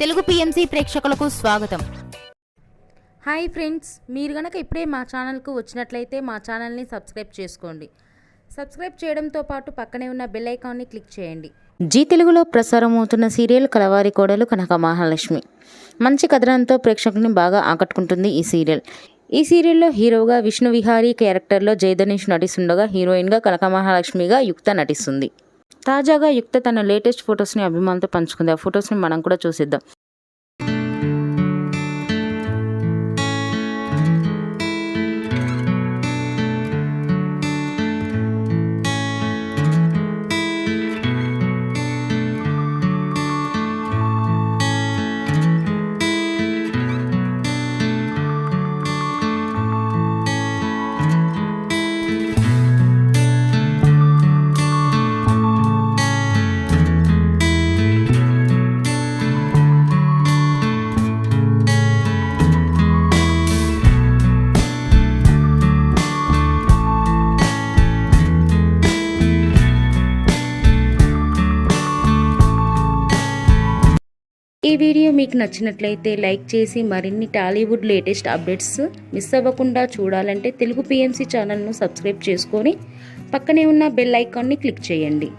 Telugu PMC ప్రేక్షకులకు స్వాగతం. Hi friends, మీరు గనక ఇప్పుడే మా ఛానల్కు వచ్చినట్లయితే మా ఛానల్ని సబ్స్క్రైబ్ చేసుకోండి. సబ్స్క్రైబ్ చేయడంతో పాటు పక్కనే ఉన్న బెల్ ఐకాన్ని క్లిక్ చేయండి. జీ తెలుగులో ప్రసారం అవుతున్న సీరియల్ కలవారి కోడలు కనక మహాలక్ష్మి మంచి కథనంతో ప్రేక్షకుల్ని బాగా ఆకట్టుకుంటుంది. ఈ సీరియల్లో హీరోగా విష్ణు విహారీ క్యారెక్టర్లో జయధనీష్ నటిస్తుండగా హీరోయిన్గా కనక మహాలక్ష్మిగా యుక్త నటిస్తుంది. తాజాగా యుక్త తన లేటెస్ట్ ఫొటోస్ని అభిమానులతో పంచుకుంది. ఆ ఫొటోస్ని మనం కూడా చూసేద్దాం. ఈ వీడియో మీకు నచ్చినట్లయితే లైక్ చేసి మరిన్ని టాలీవుడ్ లేటెస్ట్ అప్డేట్స్ మిస్ అవ్వకుండా చూడాలంటే తెలుగు పిఎంసి ఛానల్ను సబ్స్క్రైబ్ చేసుకొని పక్కనే ఉన్న బెల్ ఐకాన్ని క్లిక్ చేయండి.